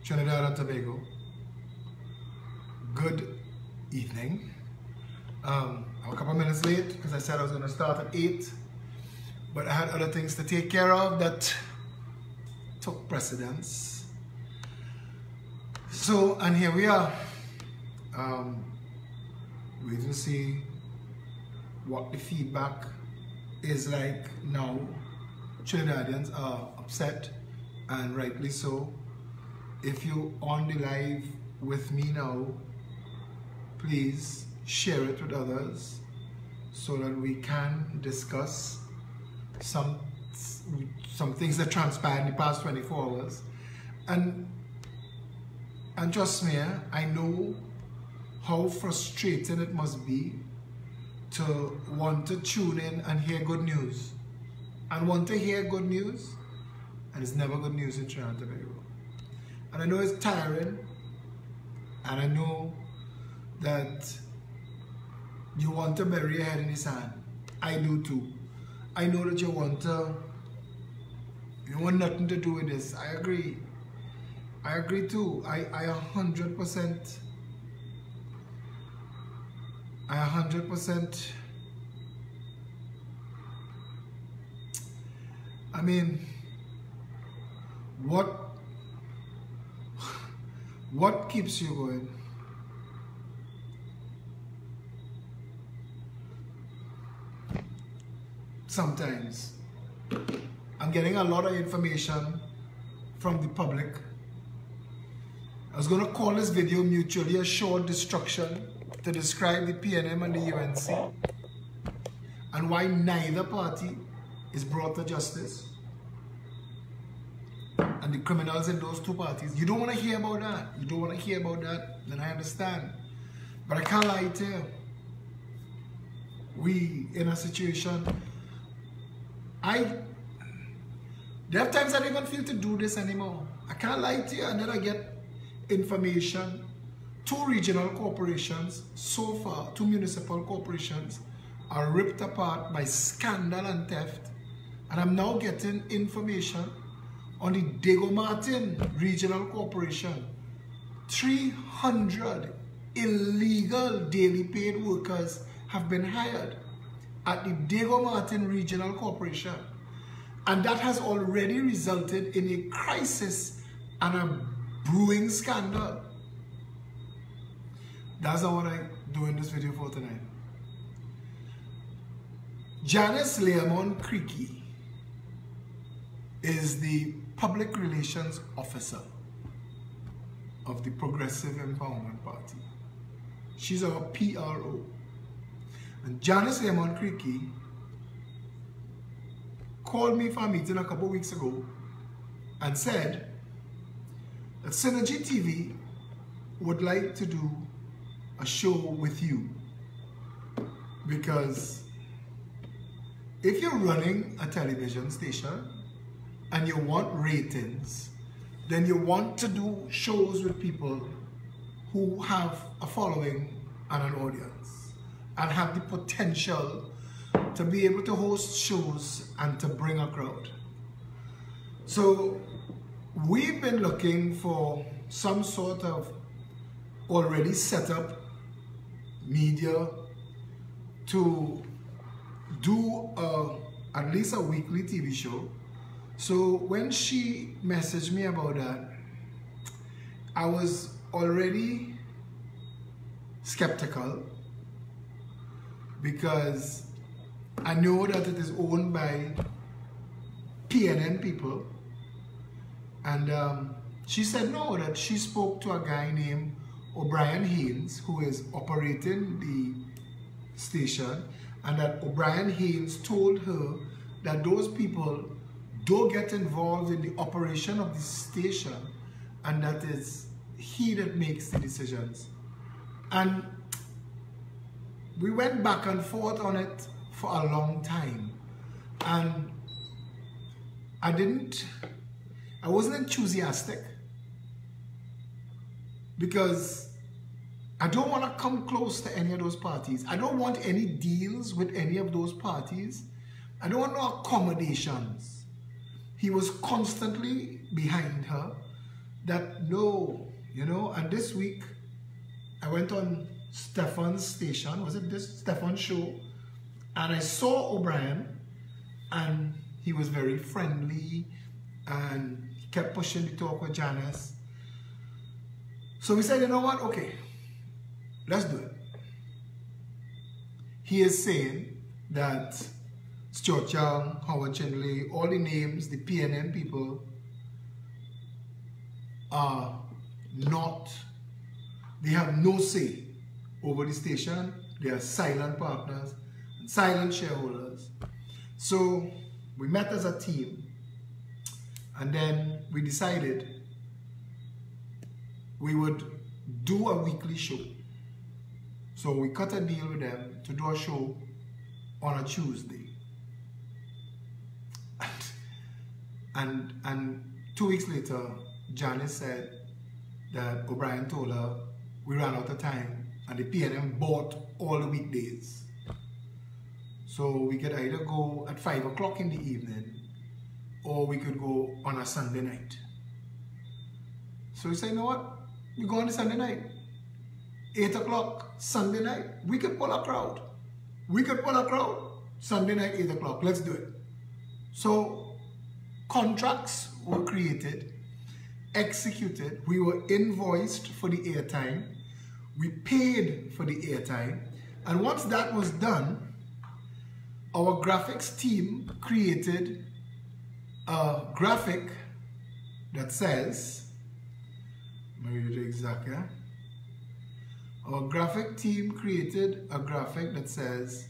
Trinidad and Tobago. Good evening. I'm a couple minutes late because I said I was going to start at 8, but I had other things to take care of that took precedence. So, and here we are, waiting to see what the feedback is like now. Trinidadians are upset, and rightly so. If you're on the live with me now, please share it with others so that we can discuss some things that transpired in the past 24 hours. And trust me, I know how frustrating it must be to want to tune in and hear good news. And want to hear good news, and it's never good news in Trinidad and Tobago. And I know it's tiring, and I know that you want to bury your head in the sand. I do too. I know that you want nothing to do with this. I agree. I agree too. I 100%. I mean, what keeps you going? Sometimes I'm getting a lot of information from the public. I was going to call this video Mutually Assured Destruction to describe the PNM and the UNC and why neither party is brought to justice, and the criminals in those two parties. You don't want to hear about that. You don't want to hear about that, then I understand. But I can't lie to you. We in a situation, there are times I don't even feel to do this anymore. I can't lie to you, and then I get information. 2 regional corporations so far, 2 municipal corporations are ripped apart by scandal and theft. And I'm now getting information on the Diego Martin Regional Corporation. 300 illegal daily paid workers have been hired at the Diego Martin Regional Corporation. And that has already resulted in a crisis and a brewing scandal. That's not what I'm doing this video for tonight. Janice Leamon Creaky is the Public Relations Officer of the Progressive Empowerment Party. She's our PRO. And Janice Leamon Creaky called me for a meeting a couple of weeks ago and said that Synergy TV would like to do a show with you, because if you're running a television station and you want ratings, then you want to do shows with people who have a following and an audience and have the potential to be able to host shows and to bring a crowd. So we've been looking for some sort of already set up media to do at least a weekly TV show. So when she messaged me about that, I was already skeptical, because I know that it is owned by PNM people. And she said no, that she spoke to a guy named O'Brien Haynes, who is operating the station, and that O'Brien Haynes told her that those people don't get involved in the operation of the station, and that is he that makes the decisions. And we went back and forth on it for a long time, and I wasn't enthusiastic, because I don't want to come close to any of those parties. I don't want any deals with any of those parties. I don't want no accommodations. He was constantly behind her. that no, you know. And this week, I went on Stefan's station, was it this Stefan's show? And I saw O'Brien, and he was very friendly, and he kept pushing the talk with Janice. So we said, you know what, okay, let's do it. He is saying that Stuart Young, Howard Chinley, all the names, the PNM people are not, they have no say over the station. They are silent partners and silent shareholders. So we met as a team, and then we decided we would do a weekly show. So we cut a deal with them to do a show on a Tuesday. And 2 weeks later, Janice said that O'Brien told her we ran out of time and the PNM bought all the weekdays. So we could either go at 5 o'clock in the evening or we could go on a Sunday night. So we said, you know what? We go on the Sunday night. 8 o'clock, Sunday night. We could pull a crowd. We could pull a crowd. Sunday night, 8 o'clock. Let's do it. So contracts were created, executed. We were invoiced for the airtime. We paid for the airtime. And once that was done, our graphics team created a graphic that says, let me read it exactly. Our graphic team created a graphic that says,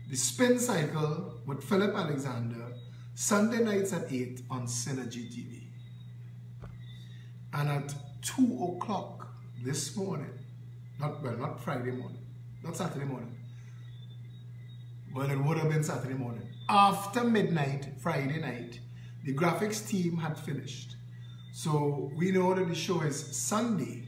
The Spin Cycle with Philip Alexander, Sunday nights at 8 on Synergy TV. And at 2 o'clock this morning, not Friday morning, not Saturday morning, but it would have been Saturday morning. After midnight, Friday night, the graphics team had finished. So we know that the show is Sunday,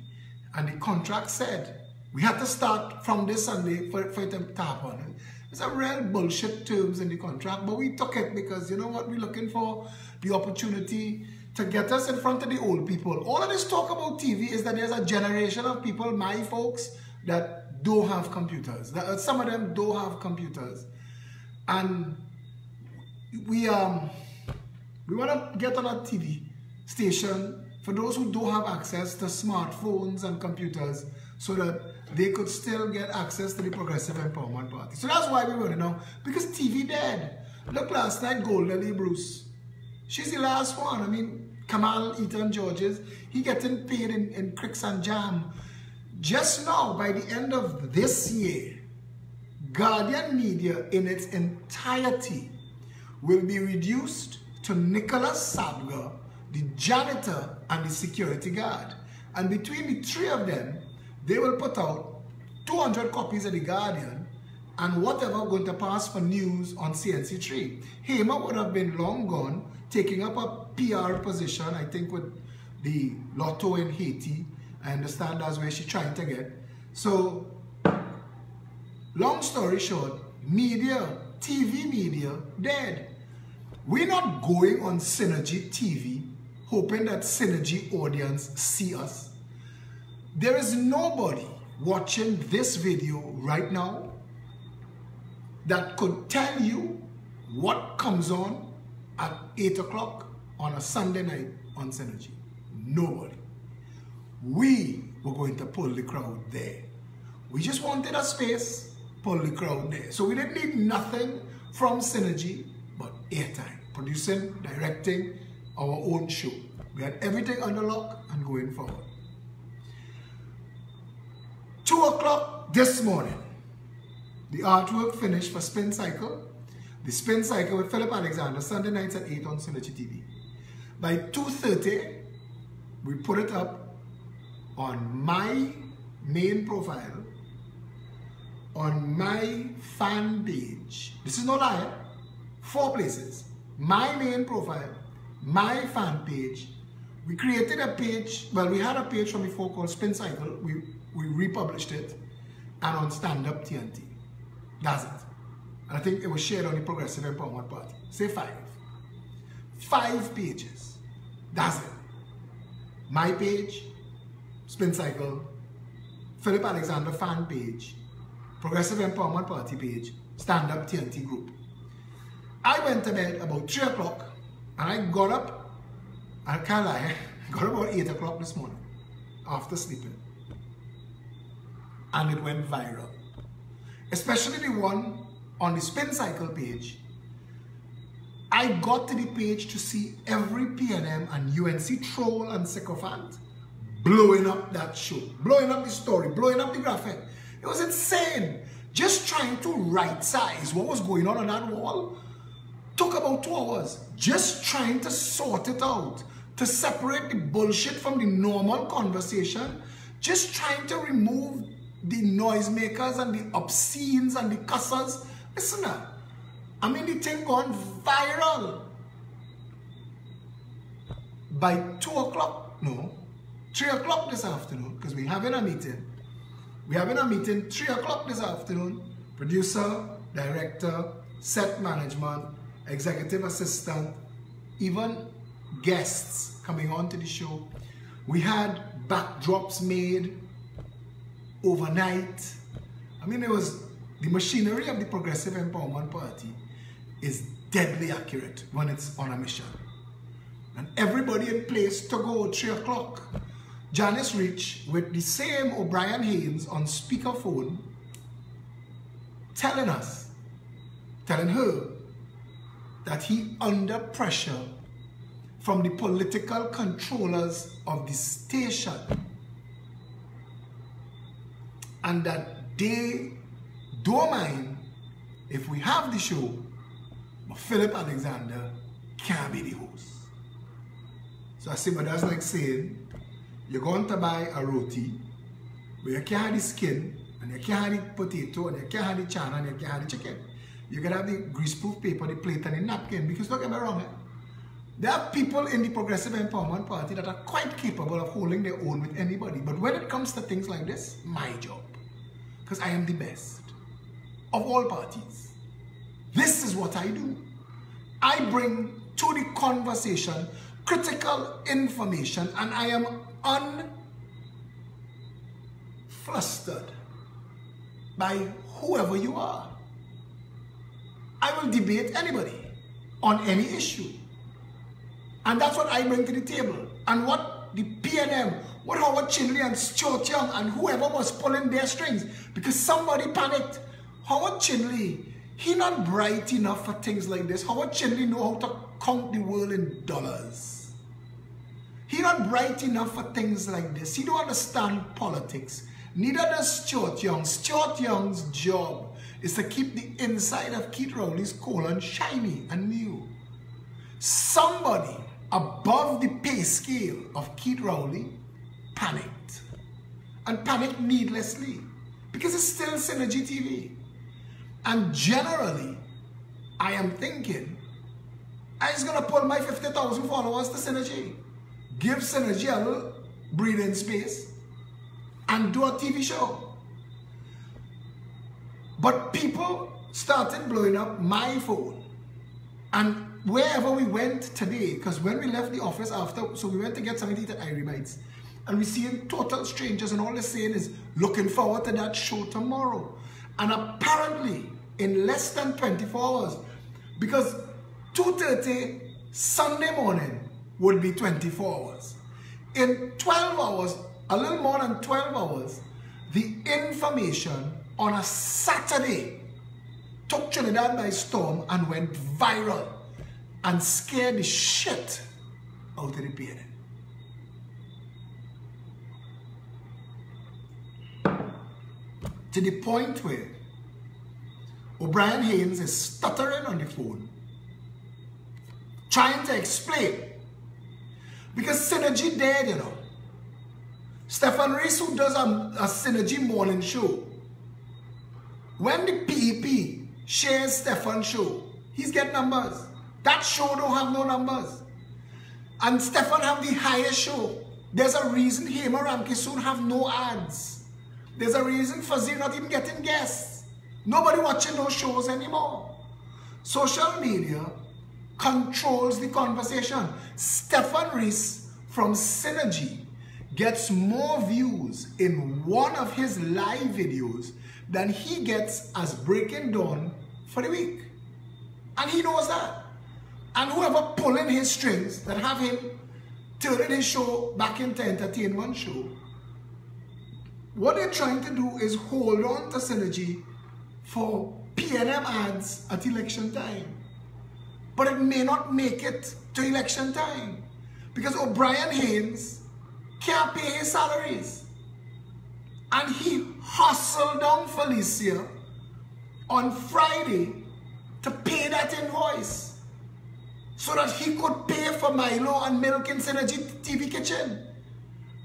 and the contract said we had to start from this Sunday for it to tap on. It's a real bullshit terms in the contract, but we took it because, you know what, we're looking for the opportunity to get us in front of the old people. All of this talk about TV is that there's a generation of people, my folks, that don't have computers. Some of them don't have computers. And we want to get on a TV station for those who don't have access to smartphones and computers so that they could still get access to the Progressive Empowerment Party. So that's why we're running now, because TV dead. Look, last night, Gold Lily Bruce. She's the last one. I mean, Kamal Eaton Georges, he getting paid in cricks and jam. Just now, by the end of this year, Guardian Media in its entirety will be reduced to Nicholas Sabga, the janitor and the security guard. And between the three of them, they will put out 200 copies of The Guardian and whatever going to pass for news on CNC3. Hema would have been long gone, taking up a PR position, I think with the lotto in Haiti. I understand that's where she's trying to get. So, long story short, media, TV media, dead. We're not going on Synergy TV hoping that Synergy audience see us. There is nobody watching this video right now that could tell you what comes on at 8 o'clock on a Sunday night on Synergy. Nobody. We were going to pull the crowd there. We just wanted a space, pull the crowd there. So we didn't need nothing from Synergy but airtime, producing, directing our own show. We had everything under lock and going forward. 2 o'clock this morning, the artwork finished for Spin Cycle. The Spin Cycle with Philip Alexander, Sunday nights at 8 on Synergy TV. By 2:30, we put it up on my main profile, on my fan page. This is no lie. 4 places. My main profile, my fan page. We created a page, well, we had a page from before called Spin Cycle. We republished it, and on Stand Up TNT. That's it. And I think it was shared on the Progressive Empowerment Party. Say 5. 5 pages. That's it. my page, Spin Cycle, Philip Alexander fan page, Progressive Empowerment Party page, Stand Up TNT group. I went to bed about 3 o'clock and I got up, I can't lie, got about 8 o'clock this morning after sleeping. And it went viral. Especially the one on the Spin Cycle page. I got to the page to see every PNM and UNC troll and sycophant blowing up that show, blowing up the story, blowing up the graphic. It was insane. Just trying to right size what was going on that wall took about 2 hours. Just trying to sort it out, to separate the bullshit from the normal conversation, just trying to remove the noisemakers and the obscenes and the cussers. Listen now, I mean the thing gone viral. By 2 o'clock, no, 3 o'clock this afternoon, because we're having a meeting. We're having a meeting 3 o'clock this afternoon. Producer, director, set management, executive assistant, even guests coming on to the show. We had backdrops made overnight. I mean, it was the machinery of the Progressive Empowerment Party is deadly accurate when it's on a mission. And everybody in place to go 3 o'clock. Janice Rich with the same O'Brien Haynes on speakerphone telling her that he under pressure from the political controllers of the station and that they don't mind if we have the show, but Philip Alexander can't be the host. So I say, but that's like saying you're going to buy a roti, but you can't have the skin, and you can't have the potato, and you can't have the chana, and you can't have the chicken. You can have the greaseproof paper, the plate, and the napkin, because don't get me wrong, there are people in the Progressive Empowerment Party that are quite capable of holding their own with anybody. But when it comes to things like this, my job, because I am the best of all parties. This is what I do. I bring to the conversation critical information, and I am unflustered by whoever you are. I will debate anybody on any issue. And that's what I bring to the table. And what the PNM, what Howard Chinley and Stuart Young and whoever was pulling their strings, because somebody panicked. Howard Chinley, he not bright enough for things like this. Howard Chinley know how to count the world in dollars. He not bright enough for things like this. He don't understand politics. Neither does Stuart Young. Stuart Young's job is to keep the inside of Keith Rowley's colon shiny and new. Somebody above the pay scale of Keith Rowley panicked. And panicked needlessly. Because it's still Synergy TV. And generally, I am thinking, I'm just going to pull my 50,000 followers to Synergy. Give Synergy a little breathing space and do a TV show. But people started blowing up my phone. And wherever we went today, because when we left the office after, so we went to get something to eat at Irie Bites, and we seeing total strangers, and all they're saying is looking forward to that show tomorrow. And apparently, in less than 24 hours, because 2:30 Sunday morning would be 24 hours. In 12 hours, a little more than 12 hours, the information on a Saturday took Trinidad by storm and went viral and scared the shit out of the PNM. To the point where O'Brien Haynes is stuttering on the phone, trying to explain. Because Synergy dead, you know. Stephen Reese, who does a Synergy morning show, when the PEP shares Stephen's show, he's getting numbers. That show don't have no numbers. And Stephen have the highest show. There's a reason Hema Ramke soon have no ads. There's a reason Fazir not even getting guests. Nobody watching those shows anymore. Social media controls the conversation. Stephen Reese from Synergy gets more views in one of his live videos than he gets as Breaking Dawn for the week. And he knows that. And whoever pulling his strings that have him turning his show back into entertainment show, what they're trying to do is hold on to Synergy for PNM ads at election time. But it may not make it to election time because O'Brien Haynes can't pay his salaries. And he hustled down Felicia on Friday to pay that invoice so that he could pay for Milo and milk in Synergy TV kitchen.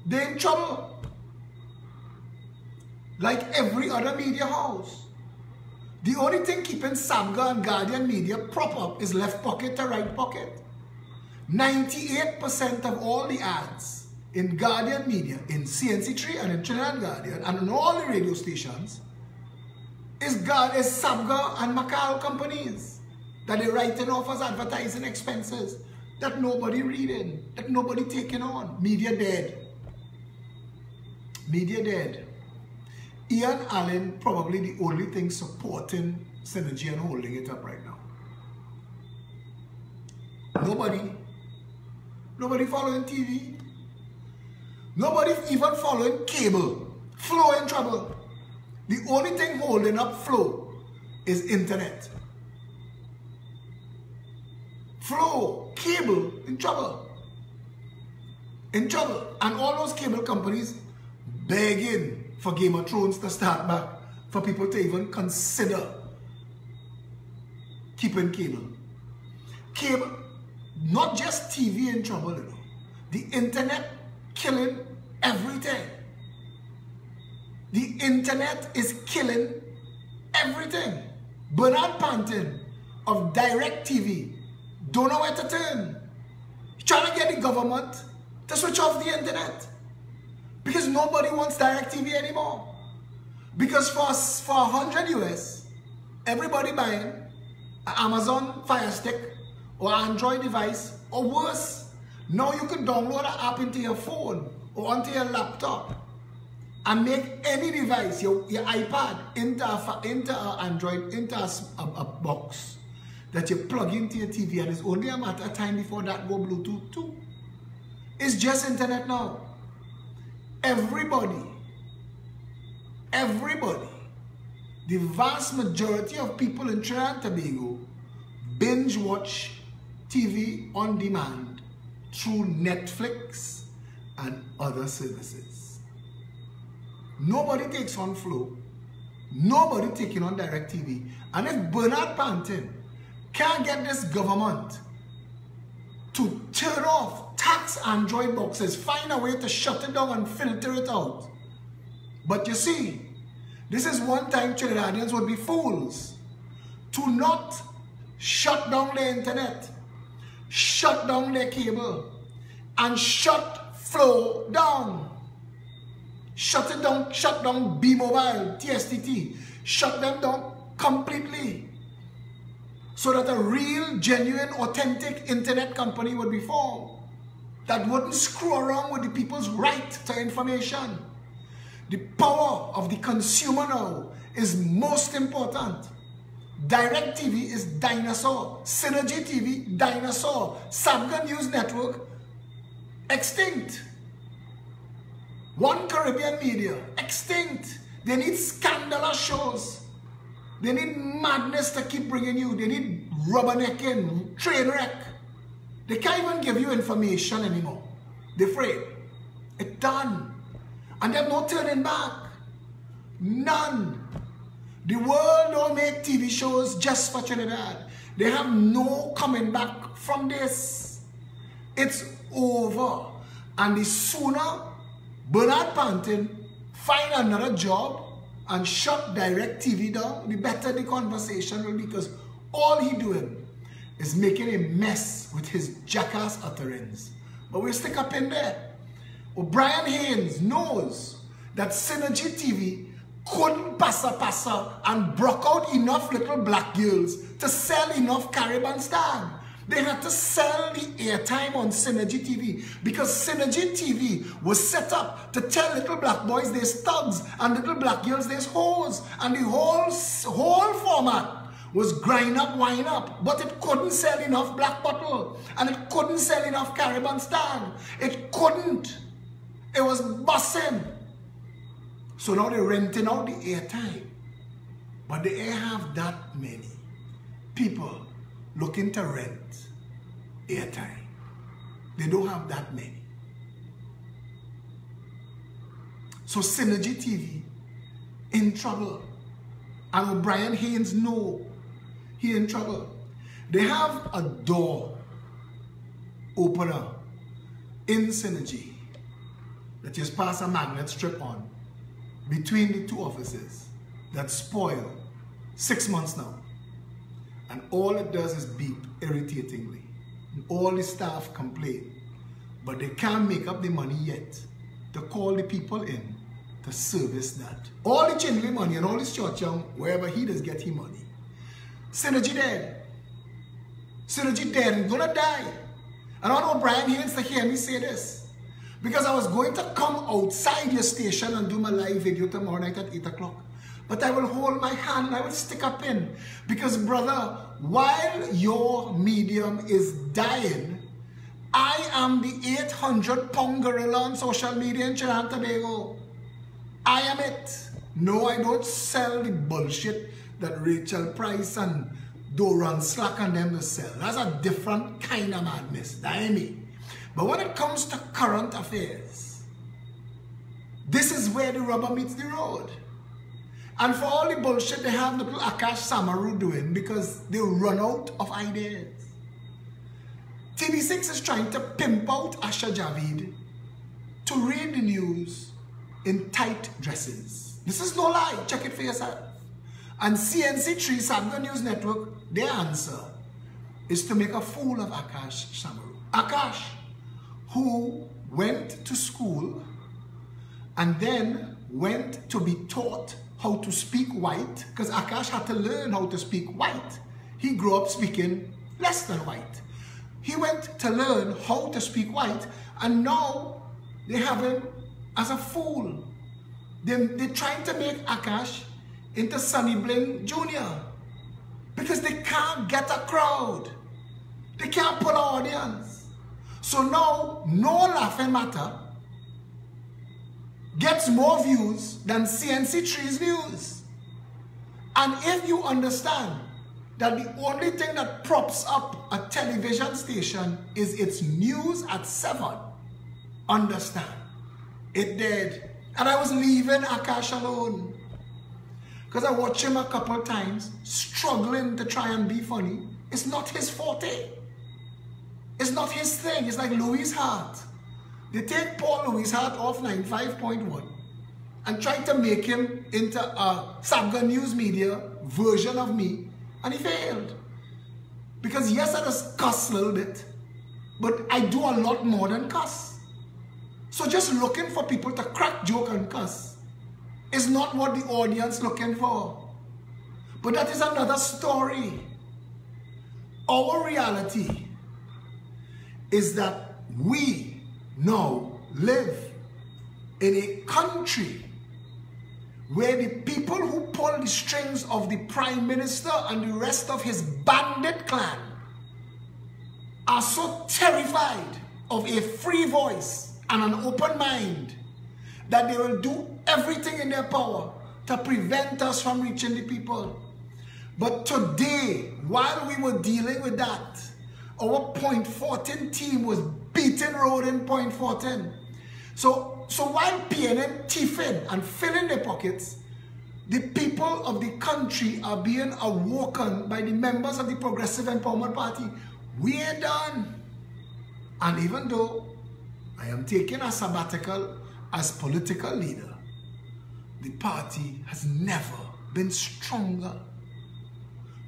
They're in trouble. Like every other media house. The only thing keeping Samga and Guardian Media prop up is left pocket to right pocket. 98% of all the ads in Guardian Media, in CNC3 and in Trinidad Guardian, and on all the radio stations, is Samga and Macau companies that they're writing off as advertising expenses that nobody reading, that nobody taking on. Media dead. Media dead. Ian Allen probably the only thing supporting Synergy and holding it up right now. Nobody following TV. Nobody even following cable. Flow in trouble. The only thing holding up Flow is internet. Flow, cable, in trouble. In trouble. And all those cable companies begging for Game of Thrones to start back, for people to even consider keeping cable. Cable, not just TV in trouble, you know. The internet killing everything. The internet is killing everything. Bernard Pantin of DirecTV don't know where to turn. He's trying to get the government to switch off the internet. Because nobody wants DirecTV anymore. Because for 100 US, everybody buying an Amazon Fire Stick or Android device or worse. Now you can download an app into your phone or onto your laptop and make any device, your iPad, into an Android, into a box that you plug into your TV, and it's only a matter of time before that go Bluetooth too. It's just internet now. Everybody, the vast majority of people in Trinidad and Tobago binge watch TV on demand through Netflix and other services. Nobody takes on Flow. Nobody taking on DirecTV. And if Bernard Pantin can't get this government to turn off, tax Android boxes, find a way to shut it down and filter it out. But you see, this is one time Trinidadians would be fools to not shut down their internet, shut down their cable, and shut Flow down. Shut it down, shut down B-Mobile, TSTT, shut them down completely. So that a real, genuine, authentic internet company would be formed that wouldn't screw around with the people's right to information. The power of the consumer now is most important. DirecTV is dinosaur. Synergy TV, dinosaur. Samga News Network, extinct. One Caribbean Media, extinct. They need scandalous shows. They need madness to keep bringing you. They need rubbernecking, train wreck. They can't even give you information anymore. They're afraid. It's done. And there's no turning back. None. The world don't make TV shows just for Trinidad. They have no coming back from this. It's over. And the sooner Bernard Pantin find another job and shut DirecTV down, the better the conversation will be, because all he doing is making a mess with his jackass utterance. But we'll stick up in there. O'Brien Haynes knows that Synergy TV couldn't passa and broke out enough little black girls to sell enough Caribbean stand. They had to sell the airtime on Synergy TV because Synergy TV was set up to tell little black boys there's thugs and little black girls there's hoes. And the whole format was grind up, wine up. But it couldn't sell enough Black Bottle. And it couldn't sell enough Caribbean Stag. It couldn't. It was bussing. So now they're renting out the airtime. But they ain't have that many people looking to rent airtime. They don't have that many. So Synergy TV in trouble. And O'Brien Haynes know he in trouble. They have a door opener in Synergy that just pass a magnet strip on between the two offices that spoil 6 months now. And all it does is beep irritatingly. And all the staff complain. But they can't make up the money yet to call the people in to service that. All the Chinley money and all this Churchill, wherever he does get his money. Synergy dead. Synergy dead and gonna die. And I want O'Brien Haynes to hear me say this. Because I was going to come outside your station and do my live video tomorrow night at 8 o'clock. But I will hold my hand and I will stick a pin. Because brother, while your medium is dying, I am the 800-pound gorilla on social media in Trinidad and Tobago. I am it. No, I don't sell the bullshit that Rachel Price and Doran Slack and them sell. That's a different kind of madness. That ain't me. But when it comes to current affairs, this is where the rubber meets the road. And for all the bullshit they have little Akash Samaru doing because they run out of ideas. TV6 is trying to pimp out Asha Javid to read the news in tight dresses. This is no lie. Check it for yourself. And CNC3, Sabga News Network, their answer is to make a fool of Akash Samaru. Akash, who went to school and then went to be taught how to speak white, because Akash had to learn how to speak white. He grew up speaking less than white. He went to learn how to speak white, and now they have him as a fool. They're trying to make Akash into Sonny Bling Jr. because they can't get a crowd. They can't pull an audience. So now, No Laughing Matter gets more views than CNC3's news. And if you understand that the only thing that props up a television station is its news at 7, understand, it did. And I was leaving Akash alone. Because I watched him a couple times, struggling to try and be funny. It's not his forte. It's not his thing. It's like Louis Hart. They take Paul Louis Hart off 95.1 and try to make him into a Sabga News Media version of me, and he failed. Because yes, I just cuss a little bit, but I do a lot more than cuss. So just looking for people to crack joke and cuss is not what the audience looking for. But that is another story. Our reality is that we now live in a country where the people who pull the strings of the Prime Minister and the rest of his bandit clan are so terrified of a free voice and an open mind that they will do everything in their power to prevent us from reaching the people. But today, while we were dealing with that, our Point 14 team was beating road in Point 14. So while PNM thieving and filling their pockets, the people of the country are being awoken by the members of the Progressive Empowerment Party. We are done. And even though I am taking a sabbatical as political leader, the party has never been stronger.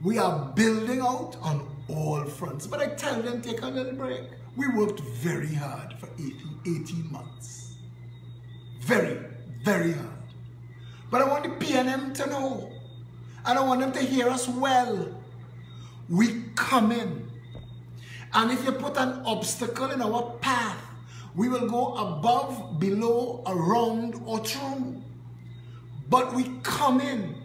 We are building out on all fronts. But I tell them, take a little break. We worked very hard for 18 months. Very, very hard. But I want the PNM to know, and I want them to hear us well. We come in. And if you put an obstacle in our path, we will go above, below, around, or through. But we come in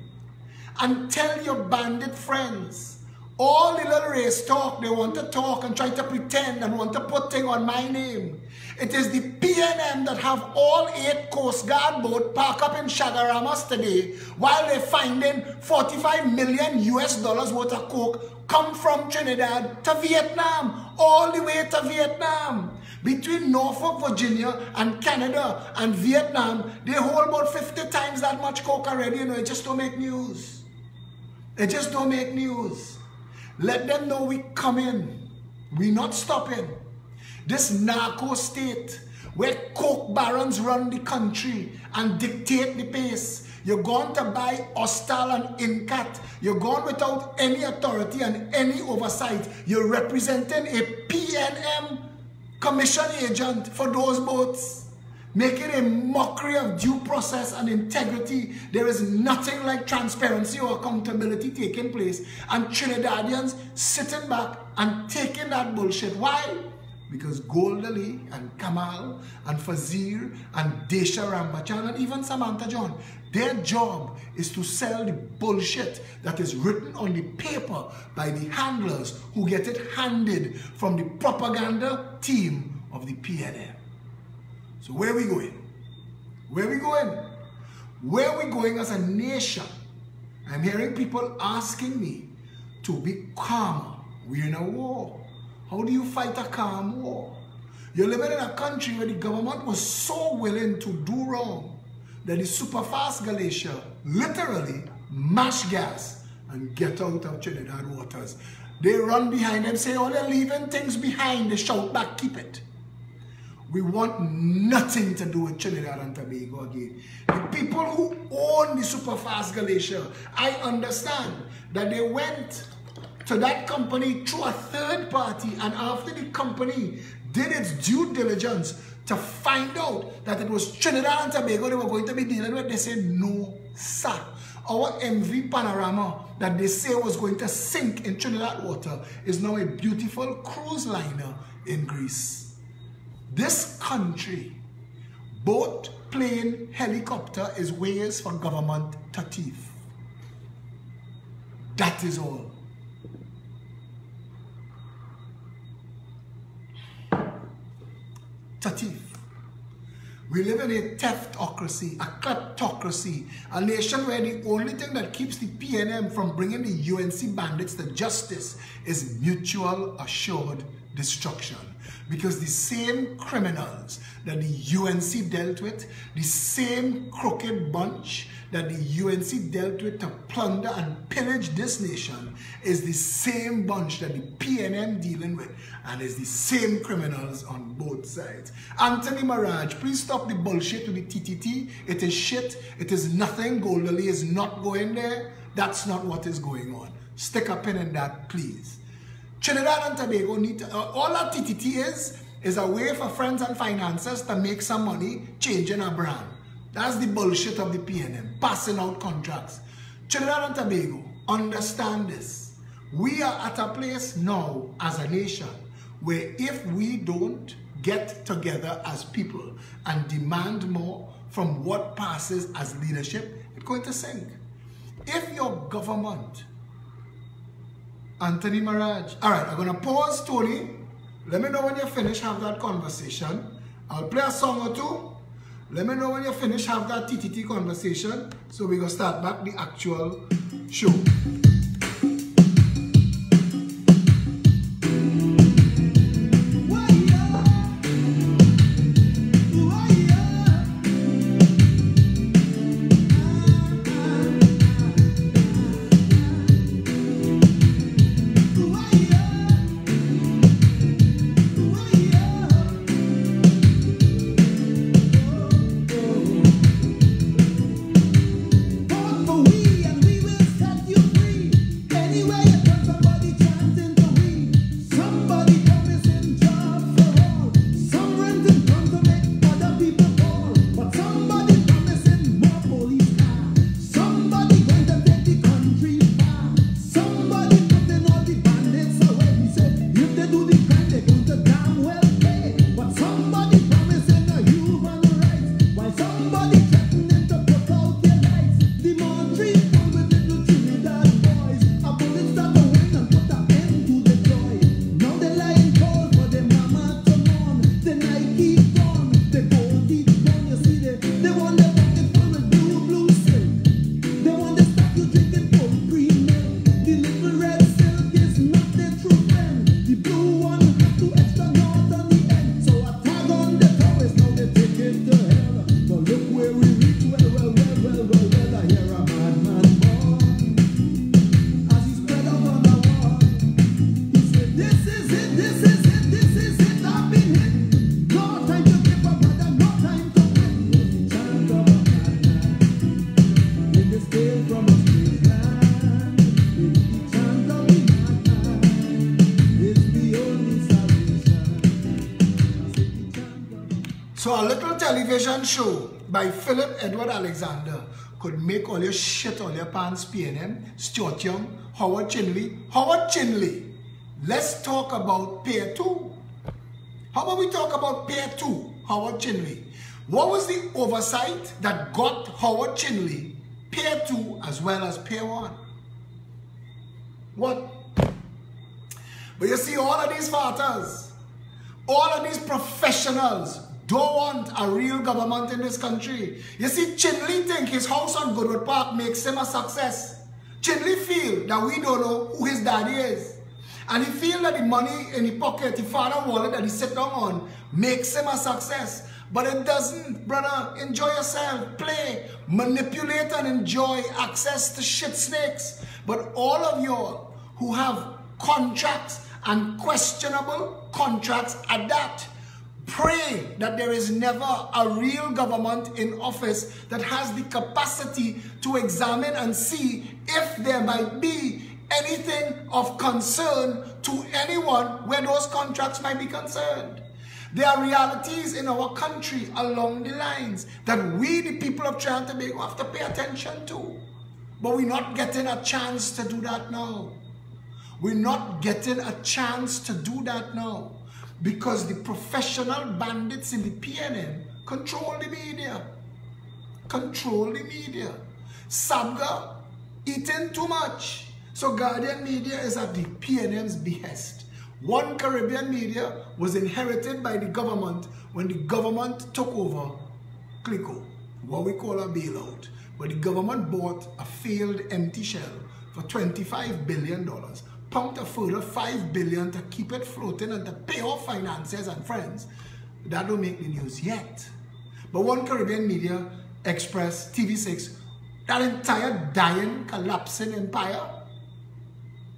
and tell your bandit friends, all the little race talk, they want to talk and try to pretend and want to put things on my name. It is the PNM that have all 8 Coast Guard boats parked up in Chagaramas today while they're finding $45 million US worth of coke come from Trinidad to Vietnam, all the way to Vietnam. Between Norfolk, Virginia and Canada and Vietnam, they hold about 50 times that much coke already. You know, it just don't make news. It just don't make news. Let them know we come in. We not stopping. This narco state where coke barons run the country and dictate the pace. You're going to buy Ostal and Incat. You're going without any authority and any oversight. You're representing a PNM commission agent for those boats, making a mockery of due process and integrity. There is nothing like transparency or accountability taking place, and Trinidadians sitting back and taking that bullshit. Why? Because Goldali and Kamal and Fazir and Desha Rambachan and even Samantha John, their job is to sell the bullshit that is written on the paper by the handlers who get it handed from the propaganda team of the PNM. So where are we going? Where are we going? Where are we going as a nation? I'm hearing people asking me to be calmer. We're in a war. How do you fight a calm war? You're living in a country where the government was so willing to do wrong that the Superfast Galatia literally mash gas and get out of Trinidad waters. They run behind them, say, oh, they're leaving things behind. They shout back, keep it. We want nothing to do with Trinidad and Tobago again. The people who own the Superfast Galatia, I understand that they went to that company through a third party, and after the company did its due diligence to find out that it was Trinidad and Tobago they were going to be dealing with, they said, no, sir. Our MV Panorama that they say was going to sink in Trinidad water is now a beautiful cruise liner in Greece. This country, boat, plane, helicopter is ways for government to thief. That is all. To thief. We live in a theftocracy, a kleptocracy, a nation where the only thing that keeps the PNM from bringing the UNC bandits to justice is mutual assured destruction. Because the same criminals that the UNC dealt with, the same crooked bunch that the UNC dealt with to plunder and pillage this nation is the same bunch that the PNM dealing with, and is the same criminals on both sides. Anthony Maraj, please stop the bullshit with the TTT. It is shit. It is nothing. Goldali is not going there. That's not what is going on. Stick a pin in that, please. Trinidad and Tobago need to, all that TTT is a way for friends and financiers to make some money changing a brand. That's the bullshit of the PNM, passing out contracts. Trinidad and Tobago, understand this. We are at a place now as a nation where if we don't get together as people and demand more from what passes as leadership, it's going to sink. If your government, Anthony Maraj. All right, I'm going to pause, Tony. Let me know when you finish, have that conversation. I'll play a song or two. Let me know when you finish, have that TTT conversation. So we're going to start back the actual show. We will set you free. So a little television show by Philip Edward Alexander could make all your shit, all your pants, PNM, Stuart Young, Howard Chinley. Howard Chinley, let's talk about Pair 2. How about we talk about Pair 2, Howard Chinley? What was the oversight that got Howard Chinley Pair 2 as well as Pair 1? What? But you see, all of these fathers, all of these professionals don't want a real government in this country. You see, Chinley think his house on Goodwood Park makes him a success. Chinley feel that we don't know who his daddy is. And he feel that the money in the pocket, the father wallet that he sit down on, makes him a success. But it doesn't, brother. Enjoy yourself, play, manipulate and enjoy access to shit snakes. But all of y'all who have contracts and questionable contracts at that, pray that there is never a real government in office that has the capacity to examine and see if there might be anything of concern to anyone where those contracts might be concerned. There are realities in our country along the lines that we, the people of Trinidad and Tobago, have to pay attention to. But we're not getting a chance to do that now. We're not getting a chance to do that now because the professional bandits in the PNM control the media. Control the media. SABGA eating too much. So Guardian Media is at the PNM's behest. One Caribbean Media was inherited by the government when the government took over Clico, what we call a bailout. But the government bought a failed empty shell for $25 billion, pumped a further $5 billion to keep it floating and to pay off financiers and friends. That don't make the news yet. But One Caribbean Media, Express, TV6, that entire dying, collapsing empire,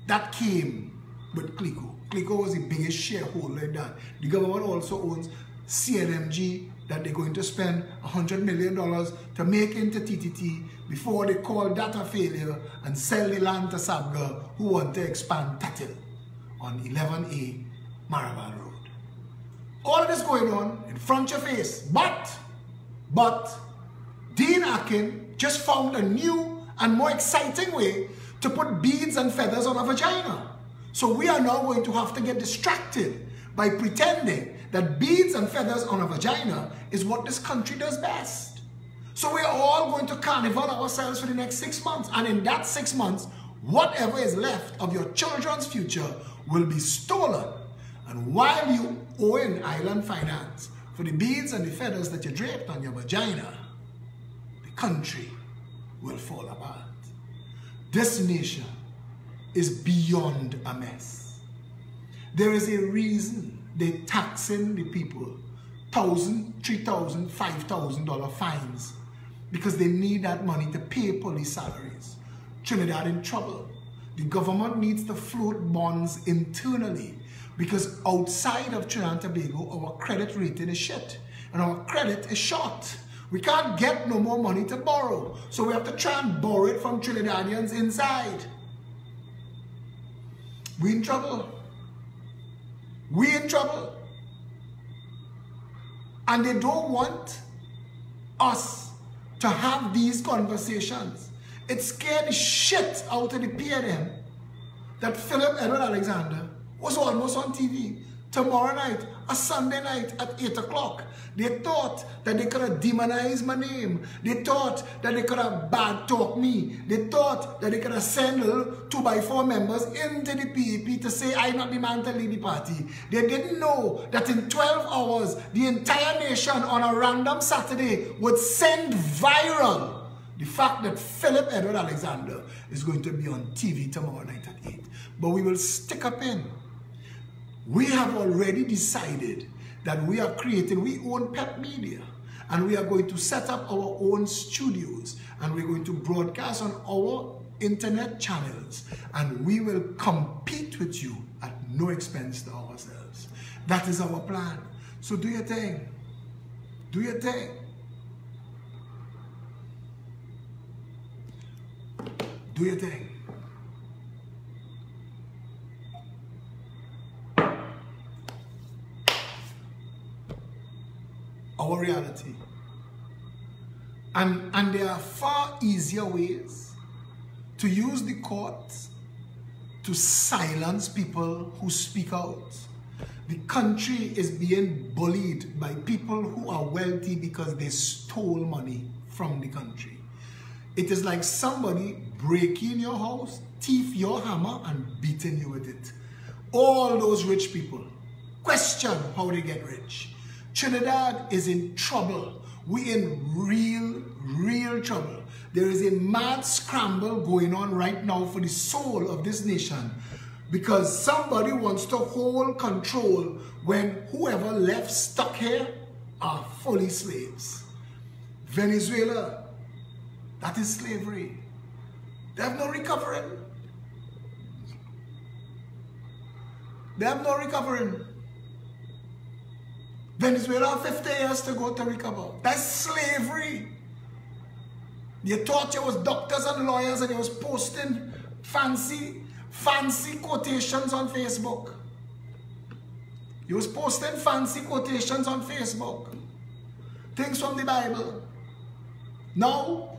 that came with Clico. Clico was the biggest shareholder in that. The government also owns CNMG that they're going to spend $100 million to make into TTT before they call that a failure and sell the land to SABGA, who want to expand Tatil on 11A Maraval Road. All of this going on in front of your face. But Dean Akin just found a new and more exciting way to put beads and feathers on a vagina. So we are now going to have to get distracted by pretending that beads and feathers on a vagina is what this country does best. So we are all going to carnival ourselves for the next 6 months. And in that 6 months, whatever is left of your children's future will be stolen. And while you owe in Island Finance for the beads and the feathers that you draped on your vagina, the country will fall apart. This nation is beyond a mess. There is a reason they're taxing the people $1,000, $3,000, $5,000 fines because they need that money to pay police salaries. Trinidad in trouble. The government needs to float bonds internally because outside of Trinidad and Tobago, our credit rating is shit and our credit is short. We can't get no more money to borrow, so we have to try and borrow it from Trinidadians inside. We in trouble. We in trouble. And they don't want us to have these conversations. It scared the shit out of the PNM that Philip Edward Alexander was almost on TV. Tomorrow night, a Sunday night at 8 o'clock. They thought that they could have demonized my name. They thought that they could have bad talk me. They thought that they could have sent 2x4 members into the PEP to say I'm not the man to lead the party. They didn't know that in 12 hours, the entire nation on a random Saturday would send viral the fact that Philip Edward Alexander is going to be on TV tomorrow night at 8. But we will stick up in. We have already decided that we are creating, we own PEP Media, and we are going to set up our own studios, and we're going to broadcast on our internet channels, and we will compete with you at no expense to ourselves. That is our plan. So do your thing. Do your thing. Do your thing. our reality. And there are far easier ways to use the courts to silence people who speak out. The country is being bullied by people who are wealthy because they stole money from the country. It is like somebody breaking your house, thief your hammer, and beating you with it. All those rich people question how they get rich. Trinidad is in trouble. We're in real trouble. There is a mad scramble going on right now for the soul of this nation because somebody wants to hold control when whoever left stuck here are fully slaves. Venezuela, that is slavery. They have no recovering. They have no recovering. Venezuela have 50 years to go to recover. That's slavery. You thought you was doctors and lawyers and you was posting fancy quotations on Facebook. You was posting fancy quotations on Facebook. Things from the Bible. Now,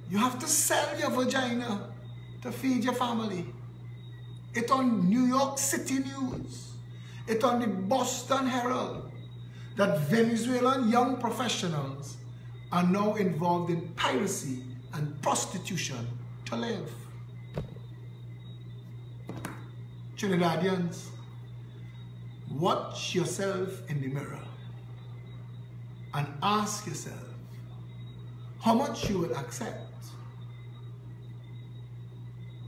you have to sell your vagina to feed your family. It's on New York City News. It's on the Boston Herald that Venezuelan young professionals are now involved in piracy and prostitution to live. Trinidadians, watch yourself in the mirror and ask yourself how much you will accept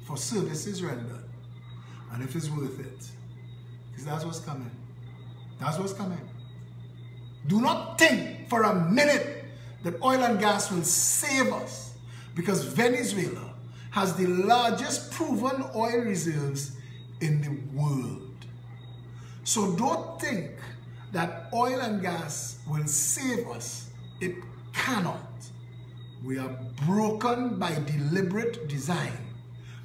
for services rendered and if it's worth it. Because that's what's coming. That's what's coming. Do not think for a minute that oil and gas will save us, because Venezuela has the largest proven oil reserves in the world. So don't think that oil and gas will save us. It cannot. We are broken by deliberate design.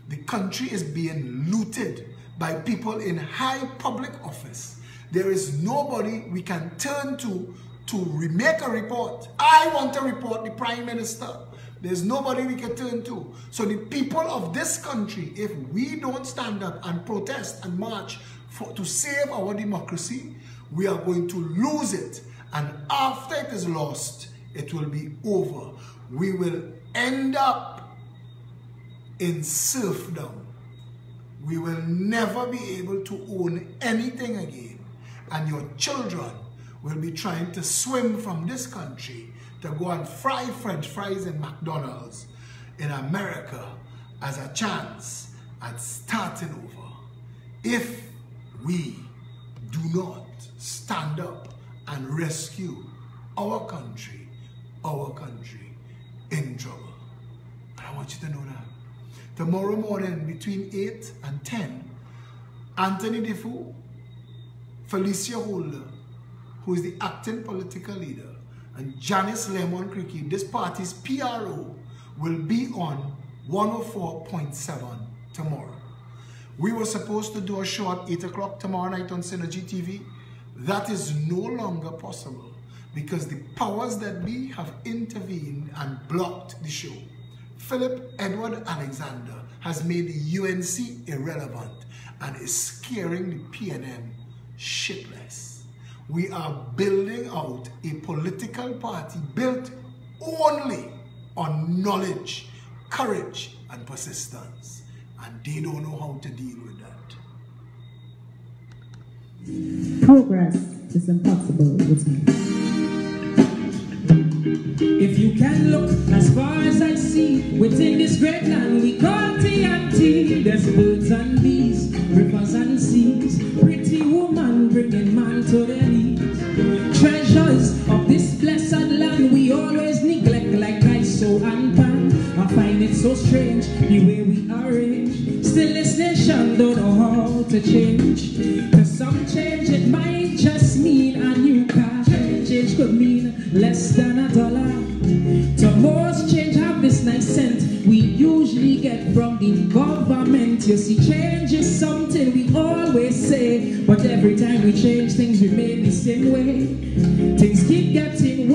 The country is being looted by people in high public office. There is nobody we can turn to make a report. I want to report the Prime Minister. There's nobody we can turn to. So the people of this country, if we don't stand up and protest and march to save our democracy, we are going to lose it. And after it is lost, it will be over. We will end up in serfdom. We will never be able to own anything again. And your children will be trying to swim from this country to go and fry French fries in McDonald's in America as a chance at starting over. If we do not stand up and rescue our country in trouble. And I want you to know that. Tomorrow morning between 8 and 10, Anthony Defoe, Felicia Holder, who is the acting political leader, and Janice Lemon-Criqui, this party's PRO, will be on 104.7 tomorrow. We were supposed to do a show at 8 o'clock tomorrow night on Synergy TV. That is no longer possible because the powers that be have intervened and blocked the show. Philip Edward Alexander has made the UNC irrelevant and is scaring the PNM shitless. We are building out a political party built only on knowledge, courage, and persistence. And they don't know how to deal with that. Progress is impossible with me. If you can look as far as I see, within this great land we call TNT, there's birds and bees, rivers and seas, pretty woman bringing man to their knees. Treasures of this blessed land we always neglect like ISO and pan. I find it so strange the way we arrange. Still this nation don't know how to change. To some change it might just mean a new car. Change could mean less than $1. To most change have this nice scent we usually get from the government. You see, change is something we always say, but every time we change things remain the same way. Things keep getting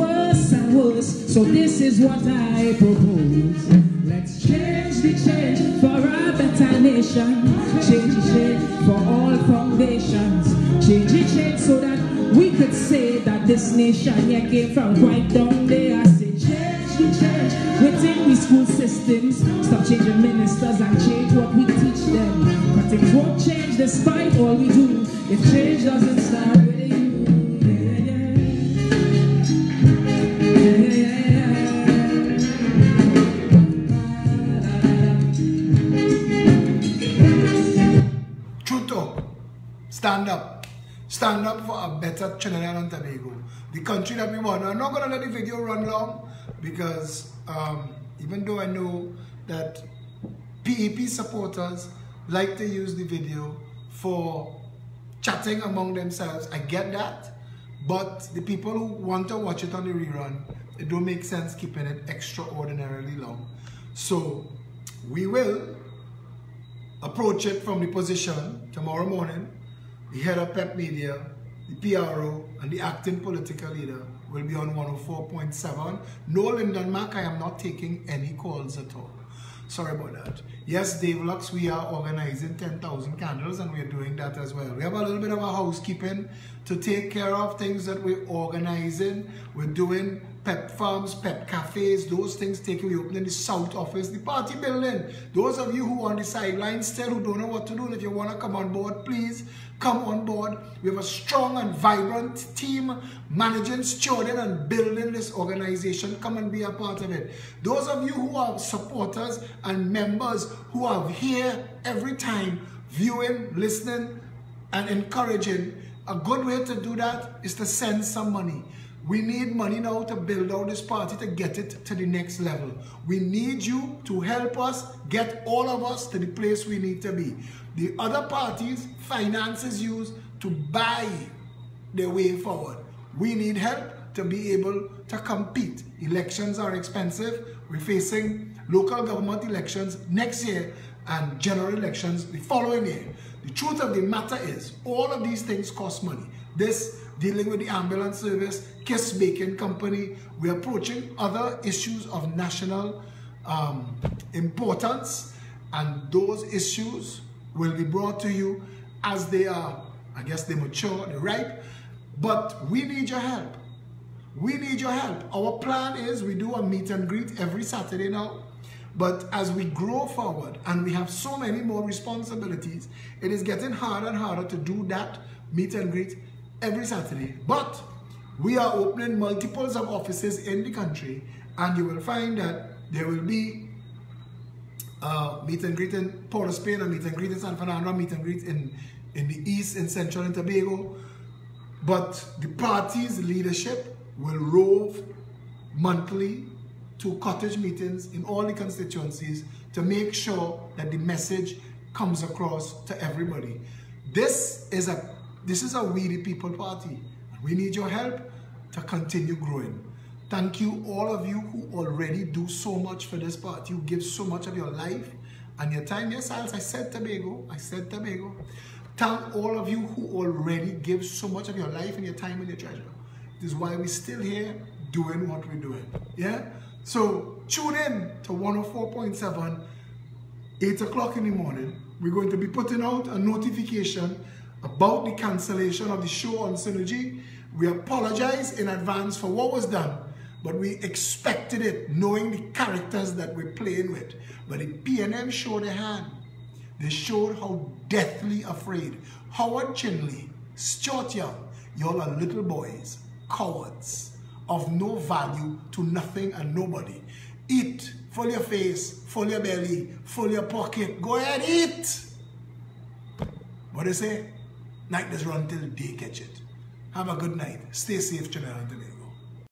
knows. So this is what I propose. Let's change the change for a better nation. Change the change for all foundations. Change the change so that we could say that this nation yeah, came from quite down there. I say change the change within the school systems. Stop changing ministers and change what we teach them. But things won't change despite all we do if change doesn't start with you. True talk. Stand up. Stand up for a better Trinidad and Tobago. The country that we want. I'm not going to let the video run long because even though I know that PEP supporters like to use the video for chatting among themselves, I get that. But the people who want to watch it on the rerun, it don't make sense keeping it extraordinarily long. So we will approach it from the position tomorrow morning. The head of PEP Media, the PRO, and the acting political leader will be on 104.7. No Lyndon Mac, I am not taking any calls at all. Sorry about that. Yes, Dave Lux, we are organizing 10,000 candles and we're doing that as well. We have a little bit of a housekeeping to take care of, things that we're organizing. We're doing PEP farms, PEP cafes, those things taking. We're opening the South office, the party building. Those of you who are on the sidelines still, who don't know what to do, and if you want to come on board, please come on board. We have a strong and vibrant team managing, stewarding, and building this organization. Come and be a part of it. Those of you who are supporters and members who are here every time, viewing, listening, and encouraging, a good way to do that is to send some money. We need money now to build out this party, to get it to the next level. We need you to help us get all of us to the place we need to be. The other parties, finances used to buy their way forward. We need help to be able to compete. Elections are expensive. We're facing local government elections next year and general elections the following year. The truth of the matter is, all of these things cost money. This, dealing with the ambulance service, Kiss Bacon Company, we're approaching other issues of national importance, and those issues will be brought to you as they are, I guess they mature, they're ripe, but we need your help. We need your help. Our plan is we do a meet and greet every Saturday now, but as we grow forward and we have so many more responsibilities, it is getting harder and harder to do that meet and greet every Saturday. But we are opening multiples of offices in the country, and you will find that there will be meet and greet in Port of Spain, a meet and greet in San Fernando, a meet and greet in the East, in Central and Tobago. But the party's leadership will rove monthly to cottage meetings in all the constituencies to make sure that the message comes across to everybody. This is a We the People party. We need your help to continue growing. Thank you, all of you who already do so much for this party, who give so much of your life and your time. Yes, I said Tobago. Thank all of you who already give so much of your life and your time and your treasure. This is why we're still here doing what we're doing. Yeah? So tune in to 104.7, 8 o'clock in the morning. We're going to be putting out a notification about the cancellation of the show on Synergy. We apologize in advance for what was done, but we expected it, knowing the characters that we're playing with. But the PNM showed their hand. They showed how deathly afraid. Howard Chinley, Stuart Young, y'all are little boys, cowards, of no value to nothing and nobody. Eat, full your face, full your belly, full your pocket. Go ahead, eat. What they say? Night does run till day catch it. Have a good night. Stay safe, Trinidad and Tobago.